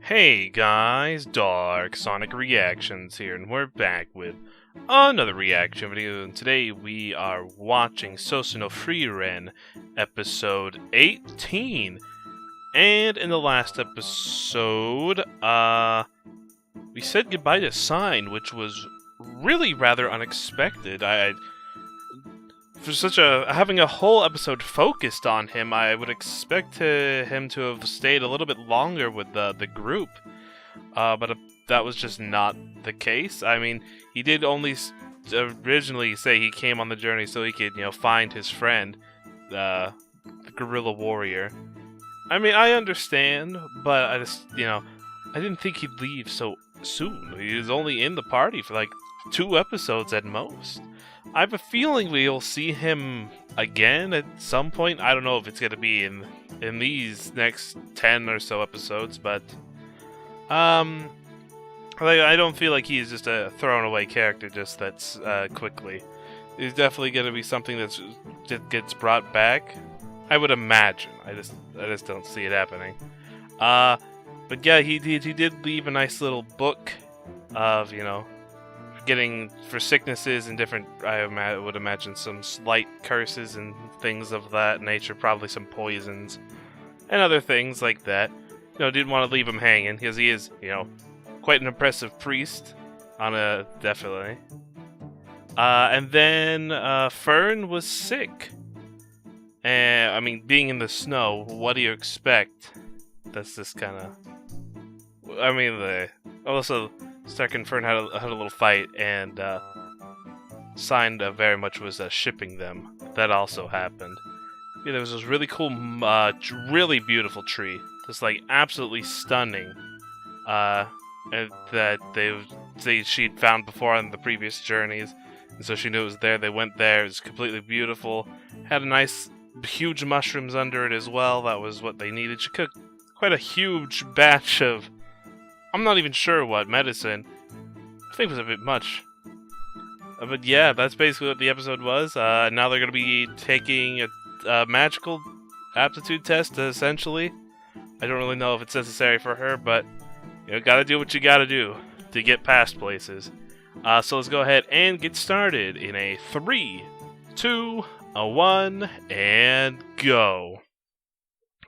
Hey guys, Dark Sonic Reactions here, and we're back with another reaction video. And today we are watching Sosuno Frieren, episode 18. And in the last episode, we said goodbye to Sign, which was really rather unexpected. For having a whole episode focused on him, I would expect him to have stayed a little bit longer with the group, but that was just not the case. I mean, he did only originally say he came on the journey so he could, find his friend, the guerrilla warrior. I mean, I understand, but I just, I didn't think he'd leave so soon. He was only in the party for like 2 episodes at most. I have a feeling we'll see him again at some point. I don't know if it's going to be in these next 10 or so episodes, but I don't feel like he's just a thrown away character just that's quickly. He's definitely going to be something that gets brought back. I would imagine. I just don't see it happening. But yeah, he did leave a nice little book of, getting for sicknesses and different, I would imagine some slight curses and things of that nature, probably some poisons and other things like that. Didn't want to leave him hanging because he is, quite an impressive priest definitely. And then Fern was sick. And I mean, being in the snow, what do you expect? That's just kind of. I mean, also Stark and Fern had a little fight, and Signed very much was shipping them. That also happened. Yeah, there was this really cool, really beautiful tree, just like absolutely stunning. And that she'd found before on the previous journeys, and so she knew it was there. They went there. It was completely beautiful. Had a nice, huge mushrooms under it as well. That was what they needed. She cooked quite a huge batch of. I'm not even sure what medicine. I think it was a bit much. But yeah, that's basically what the episode was. Now they're going to be taking a magical aptitude test, essentially. I don't really know if it's necessary for her, but gotta do what you gotta do to get past places. So let's go ahead and get started in a 3, 2, 1, and go.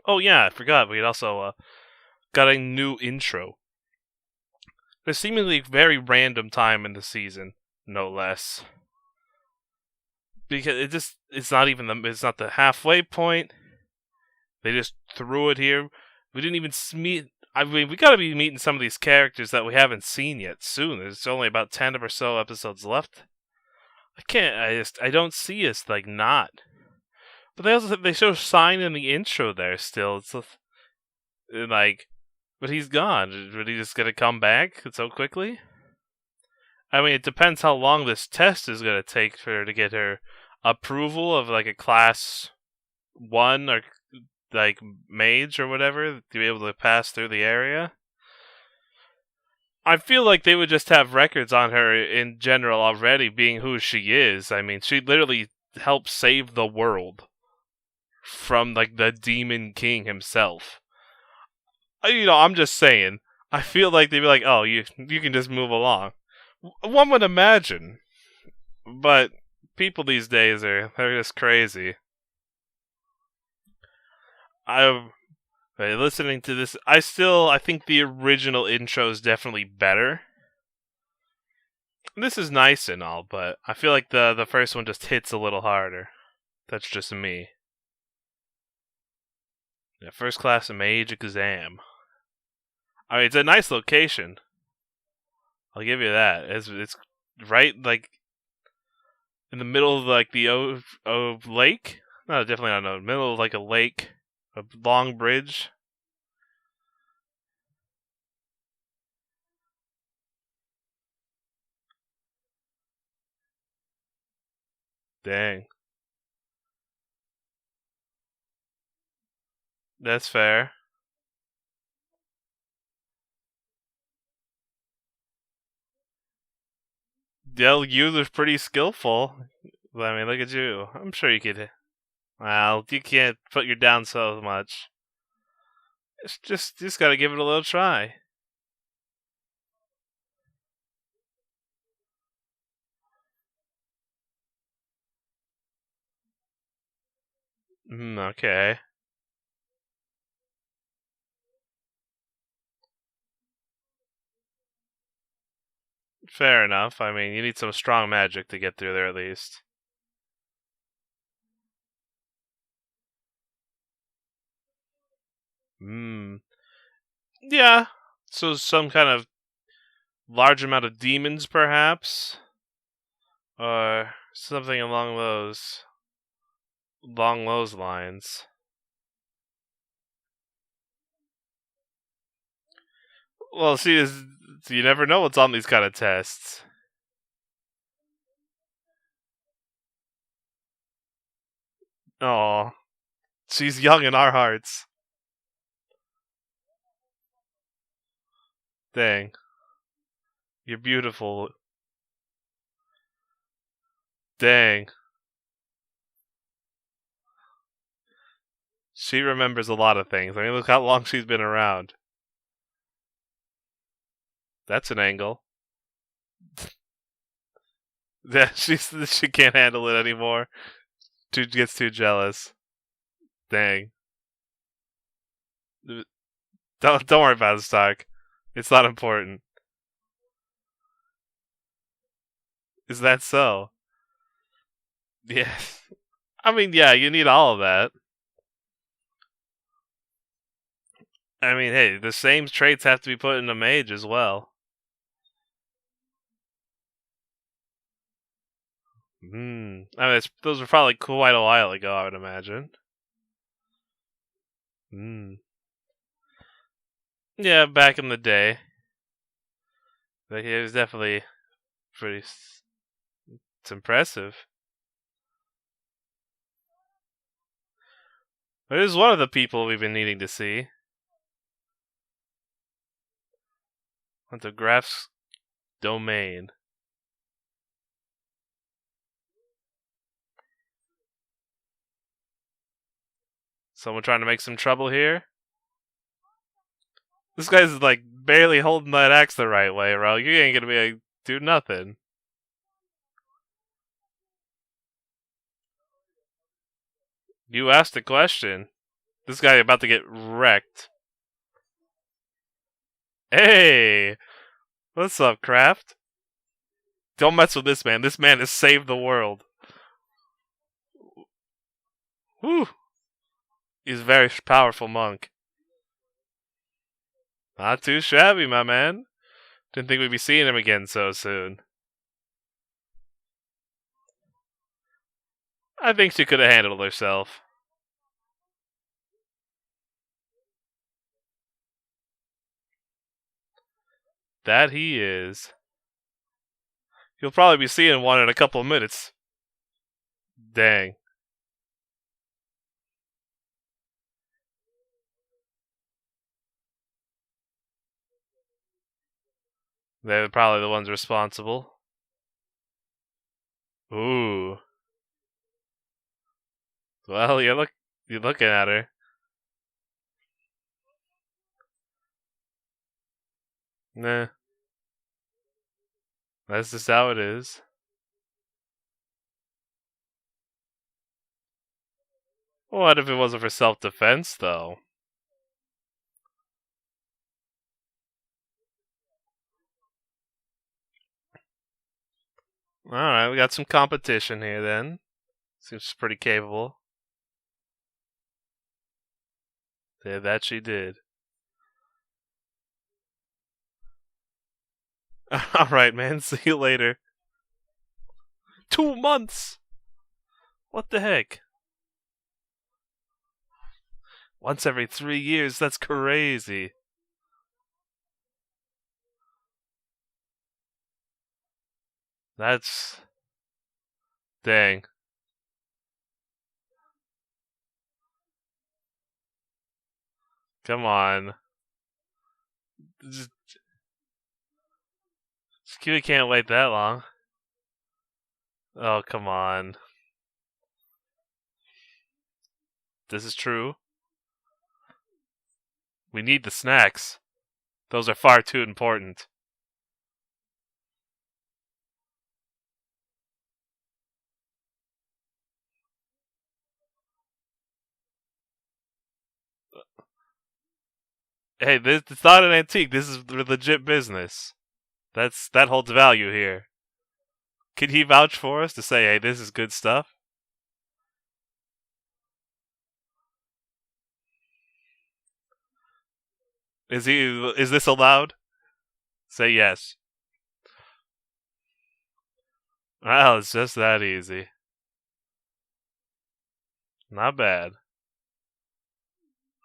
Oh yeah, I forgot. We had also got a new intro. There's seemingly a very random time in the season, no less. Because it's not the halfway point. They just threw it here. We didn't even meet. I mean, we gotta be meeting some of these characters that we haven't seen yet soon. There's only about 10 or so episodes left. I don't see us, not. But they show Sign in the intro there still. It's but he's gone. Is he just gonna come back so quickly? I mean, it depends how long this test is gonna take for her to get her approval of a class 1 or mage or whatever to be able to pass through the area. I feel like they would just have records on her in general already, being who she is. I mean, she literally helped save the world from the Demon King himself. I'm just saying. I feel like they'd be like, "Oh, you can just move along." One would imagine, but people these days they're just crazy. Listening to this, I think the original intro is definitely better. This is nice and all, but I feel like the first one just hits a little harder. That's just me. Yeah, first class mage exam. I mean, it's a nice location. I'll give you that. It's right in the middle of the lake. No, definitely not. No, middle of a lake, a long bridge. Dang, that's fair. Del, you was pretty skillful. I mean, look at you. I'm sure you could. Well, you can't put your down so much. It's just gotta give it a little try. Okay. Fair enough. I mean, you need some strong magic to get through there at least. Hmm. Yeah. So some kind of large amount of demons, perhaps, or something along those lines. Well, see, you never know what's on these kind of tests. Oh, she's young in our hearts. Dang, you're beautiful. Dang, she remembers a lot of things. I mean, look how long she's been around. That's an angle. Yeah, she can't handle it anymore. Gets too jealous. Dang. Don't worry about it, Stark. It's not important. Is that so? Yeah. I mean, yeah, you need all of that. I mean, hey, the same traits have to be put in a mage as well. I mean, those were probably quite a while ago, I would imagine. Yeah, back in the day. Like, it was definitely pretty. It's impressive. It is one of the people we've been needing to see. On the Graph's domain. Someone trying to make some trouble here? This guy's like barely holding that axe the right way, bro. You ain't gonna be able to do nothing. You asked a question. This guy about to get wrecked. Hey! What's up, Kraft? Don't mess with this man. This man has saved the world. Whew! He's a very powerful monk. Not too shabby, my man. Didn't think we'd be seeing him again so soon. I think she could have handled herself. That he is. You'll probably be seeing one in a couple of minutes. Dang. They're probably the ones responsible. Ooh. Well, you're looking at her. Nah. That's just how it is. What if it wasn't for self-defense, though? Alright, we got some competition here then. Seems pretty capable. Yeah, that she did. Alright, man. See you later. 2 months! What the heck? Once every 3 years? That's crazy. That's. Dang. Come on. Just, Skewy can't wait that long. Oh, come on. This is true. We need the snacks. Those are far too important. Hey, it's not an antique. This is legit business. That holds value here. Can he vouch for us to say, hey, this is good stuff? Is this allowed? Say yes. Well, it's just that easy. Not bad.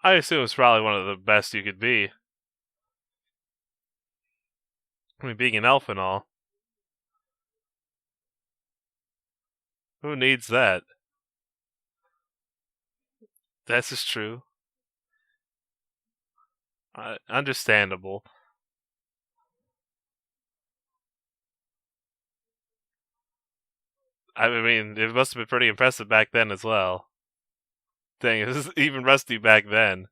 I assume it's probably one of the best you could be. I mean, being an elf and all. Who needs that? This is true. Understandable. I mean, it must have been pretty impressive back then as well. Dang, it was even rusty back then.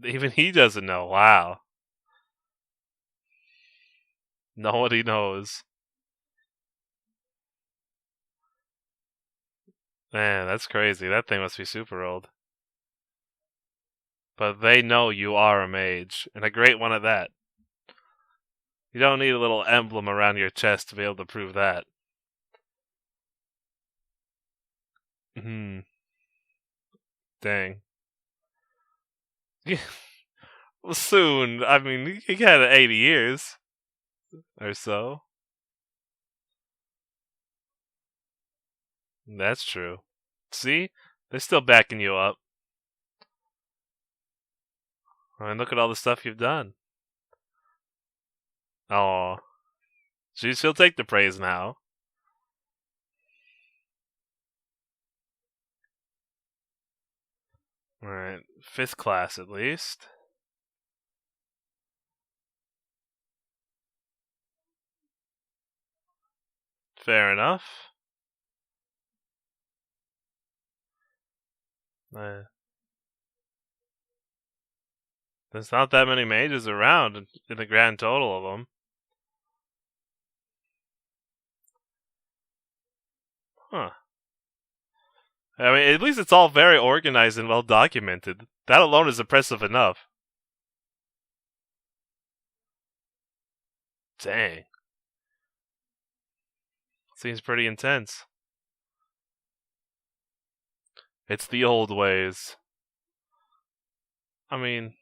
Even he doesn't know. Wow. Nobody knows. Man, that's crazy. That thing must be super old. But they know you are a mage, and a great one at that. You don't need a little emblem around your chest to be able to prove that. Hmm. Dang. Well, soon. I mean, he had 80 years or so. That's true. See? They're still backing you up. I mean, look at all the stuff you've done. Oh. She'll take the praise now. Alright. 5th class at least. Fair enough. There's not that many mages around in the grand total of them. Huh. I mean, at least it's all very organized and well documented. That alone is impressive enough. Dang. Seems pretty intense. It's the old ways. I mean,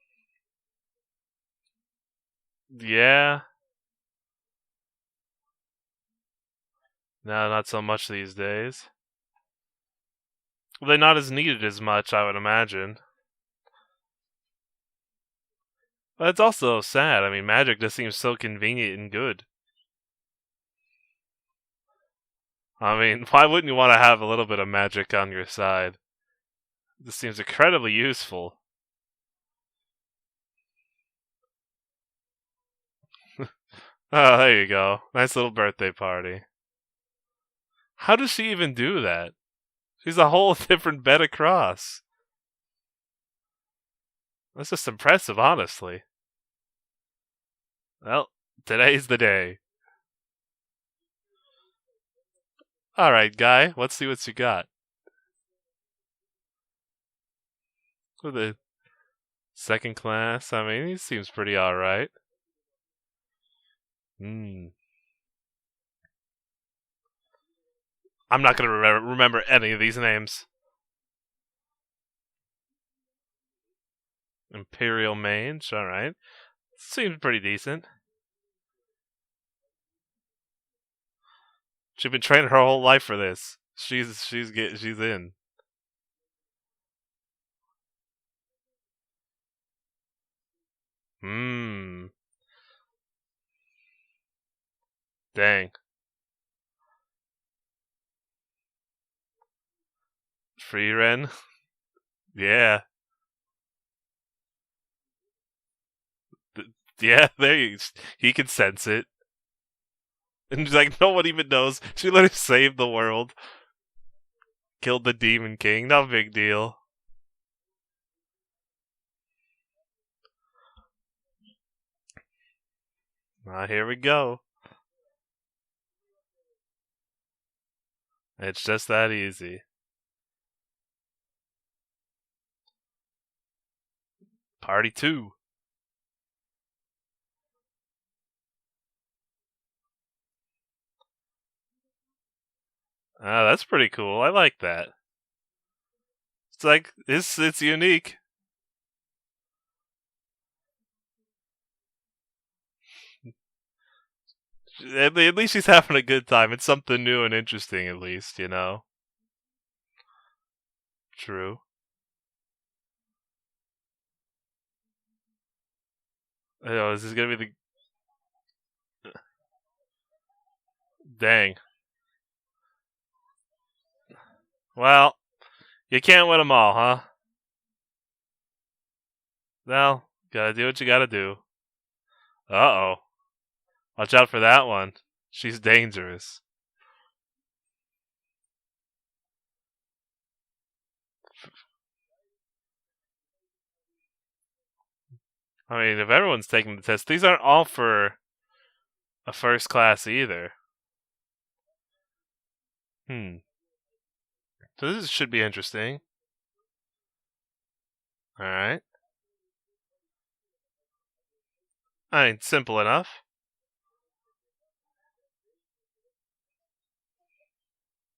yeah. No, not so much these days. Well, they're not as needed as much, I would imagine. But it's also sad. I mean, magic just seems so convenient and good. I mean, why wouldn't you want to have a little bit of magic on your side? This seems incredibly useful. Oh, there you go. Nice little birthday party. How does she even do that? She's a whole different bed across. That's just impressive, honestly. Well, today's the day. Alright, guy, let's see what you got. For the 2nd class, I mean, he seems pretty alright. I'm not gonna remember any of these names. Imperial Mage, alright. Seems pretty decent. She's been training her whole life for this. She's in. Dang. Frieren. Yeah. Yeah, he can sense it. And she's like, no one even knows. She literally saved the world. Killed the Demon King. No big deal. Here we go. It's just that easy. Party 2. Ah, that's pretty cool. I like that. It's like it's unique. At least she's having a good time. It's something new and interesting, at least, you know? True. Oh, this is gonna be the. Dang. Well, you can't win them all, huh? Well, gotta do what you gotta do. Uh oh. Watch out for that one. She's dangerous. I mean, if everyone's taking the test, these aren't all for a first class either. So this should be interesting. Alright. I mean, simple enough.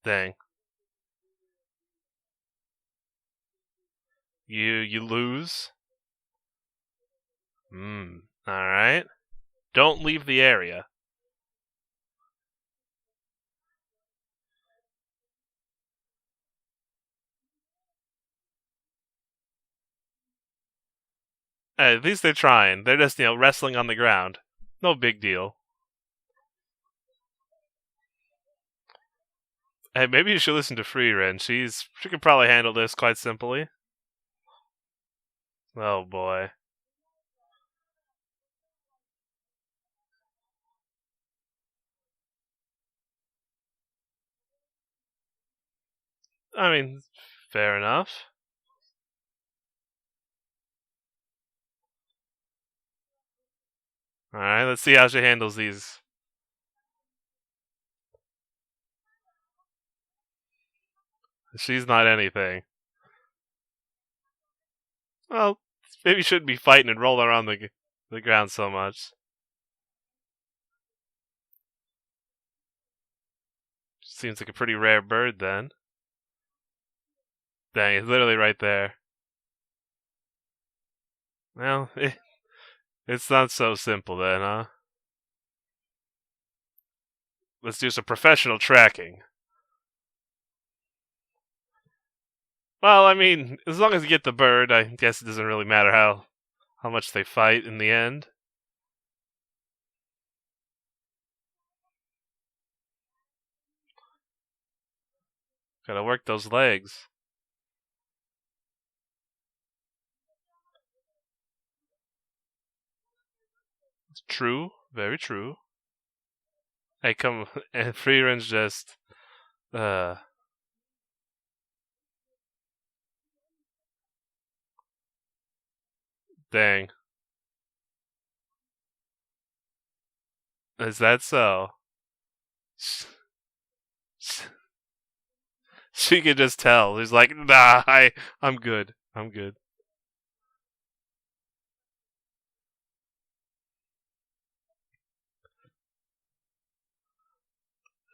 Dang. You lose. Alright. Don't leave the area. Hey, at least they're trying. They're just, wrestling on the ground. No big deal. Hey, maybe you should listen to Frieren. She could probably handle this quite simply. Oh boy. I mean, fair enough. Alright, let's see how she handles these. She's not anything. Well, maybe you shouldn't be fighting and rolling around the ground so much. Seems like a pretty rare bird then. Dang, it's literally right there. Well, it's not so simple then, huh? Let's do some professional tracking. Well, I mean, as long as you get the bird, I guess it doesn't really matter how much they fight in the end. Gotta work those legs. It's true, very true. Hey, come, and Frieren's just, uh, dang. Is that so? She could just tell. He's like, nah, I'm good. I'm good.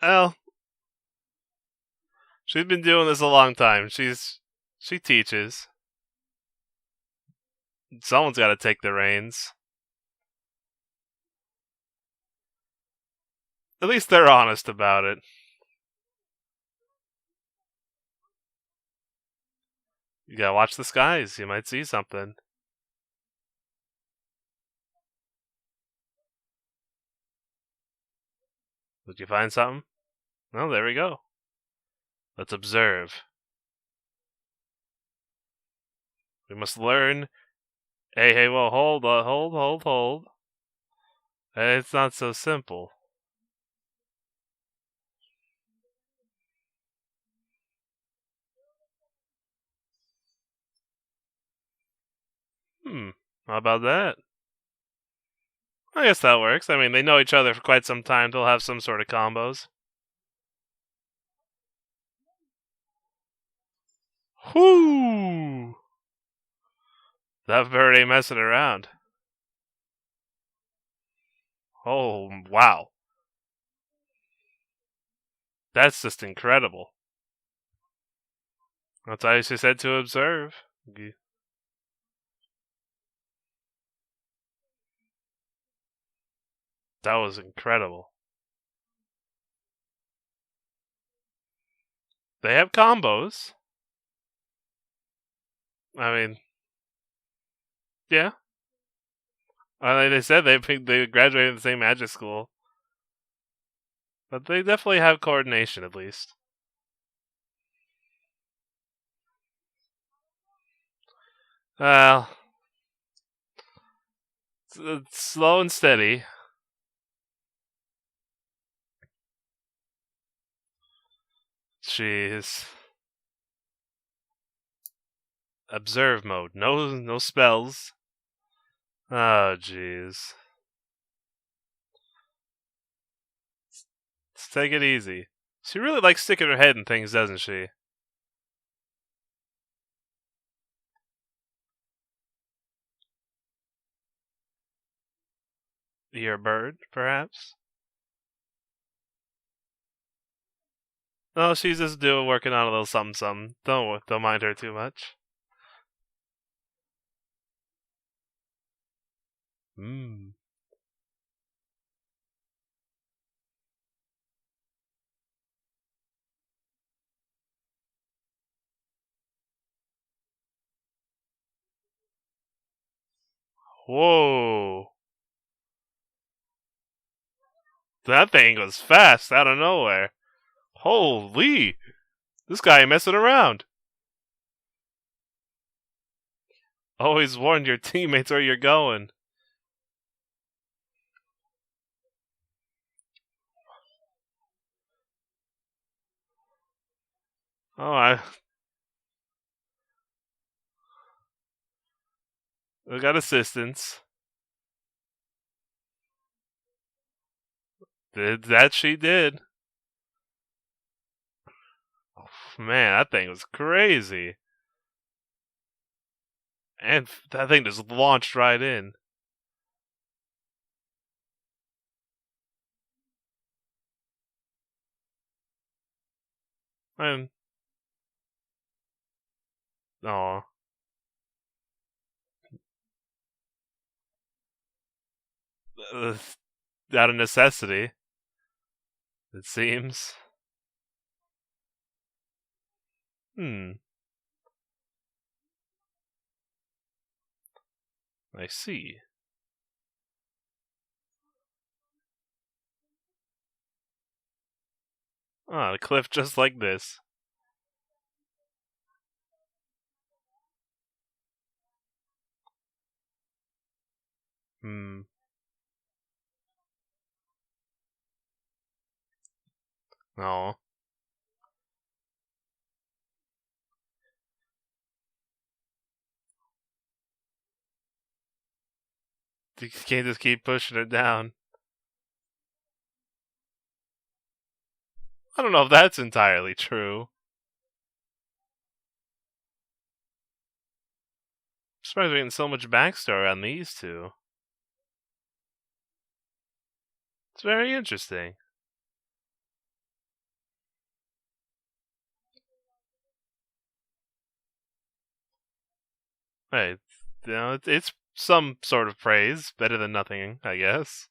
Well, she's been doing this a long time. She teaches. Someone's got to take the reins. At least they're honest about it. You gotta watch the skies. You might see something. Did you find something? Well, there we go. Let's observe. We must learn. Hey, well, hold. It's not so simple. How about that? I guess that works. I mean, they know each other for quite some time. They'll have some sort of combos. Whoo! That bird ain't messing around. Oh, wow. That's just incredible. That's why she said to observe. That was incredible. They have combos. I mean, yeah. Like they said, they graduated in the same magic school, but they definitely have coordination at least. Well, it's slow and steady. Jeez. Observe mode. No spells. Oh, jeez. Let's take it easy. She really likes sticking her head in things, doesn't she? You're a bird, perhaps? No, she's just working on a little something something. Don't mind her too much. Hmm. Whoa. That thing was fast out of nowhere. Holy. This guy ain't messing around. Always warn your teammates where you're going. Oh, I got assistance. That she did. Man, that thing was crazy. And that thing just launched right in. And, aw. Out of necessity, it seems. Hmm, I see. Ah, a cliff just like this. Hmm. Oh. You can't just keep pushing it down. I don't know if that's entirely true. I'm surprised we're getting so much backstory on these two. It's very interesting. Hey, it's some sort of praise. Better than nothing, I guess.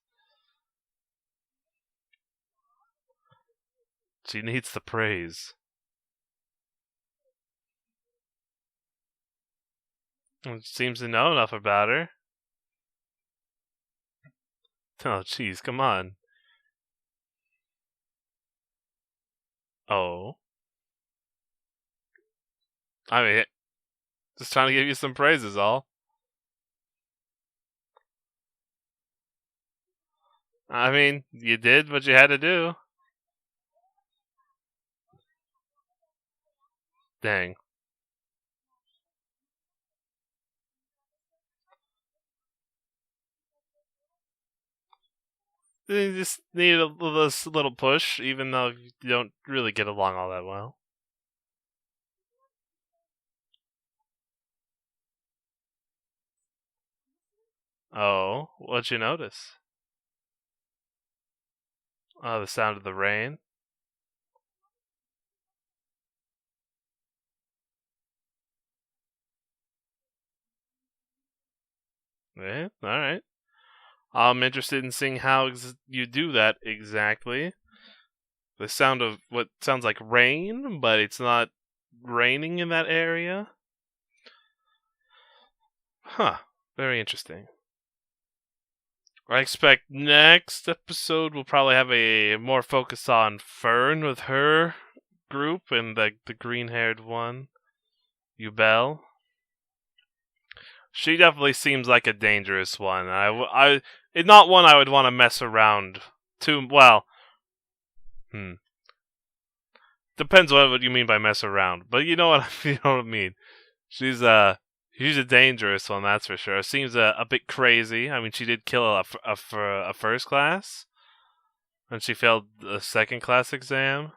She needs the praise. Seems to know enough about her. Oh, jeez, come on. Oh. I mean, just trying to give you some praise is all. I mean, you did what you had to do. Dang. They just need this little push, even though you don't really get along all that well. Oh, what'd you notice? Oh, the sound of the rain. Yeah, alright. I'm interested in seeing how you do that exactly. The sound of what sounds like rain, but it's not raining in that area. Huh. Very interesting. I expect next episode we'll probably have a more focus on Fern with her group and the green haired one, Ubel. She definitely seems like a dangerous one. It's not one I would want to mess around too. Well, depends what you mean by mess around, but you know what you know what I mean. She's a dangerous one, that's for sure. Seems a bit crazy. I mean, she did kill a first class, and she failed a second class exam.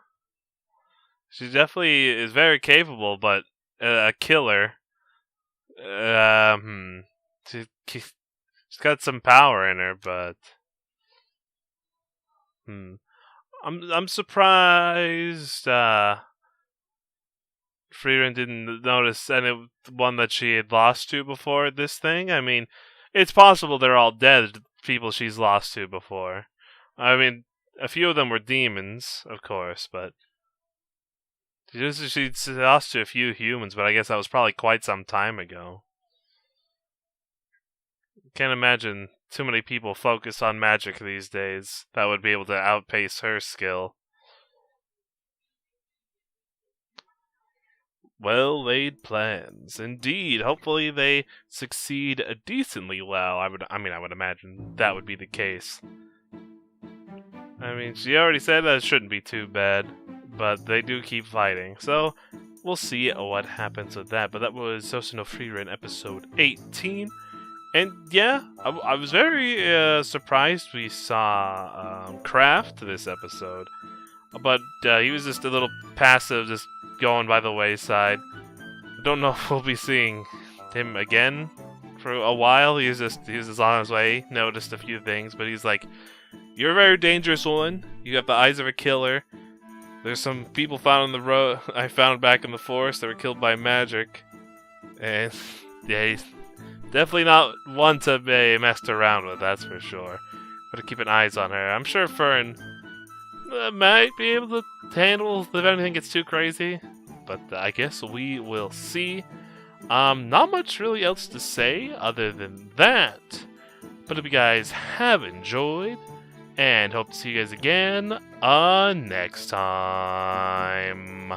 She definitely is very capable, but a killer. She's got some power in her, but I'm surprised. Frieren didn't notice anyone that she had lost to before this thing. I mean, it's possible they're all dead people she's lost to before. I mean, a few of them were demons, of course, but she'd lost to a few humans, but I guess that was probably quite some time ago. Can't imagine too many people focus on magic these days that would be able to outpace her skill. Well laid plans, indeed. Hopefully, they succeed decently well. I would imagine that would be the case. I mean, she already said that it shouldn't be too bad, but they do keep fighting. So we'll see what happens with that. But that was Sosu no Frieren episode 18. And yeah, I was very surprised we saw Kraft this episode. But he was just a little passive, just going by the wayside. I don't know if we'll be seeing him again for a while. He was just on his way, noticed a few things, but he's like, "You're a very dangerous one. You have the eyes of a killer. There's some people found on the road. I found back in the forest that were killed by magic, and yeah, he's definitely not one to be messed around with. That's for sure. Gotta keep an eyes on her. I'm sure Fern might be able to handle if anything gets too crazy, but I guess we will see. Not much really else to say other than that. But if you guys have enjoyed, and hope to see you guys again next time.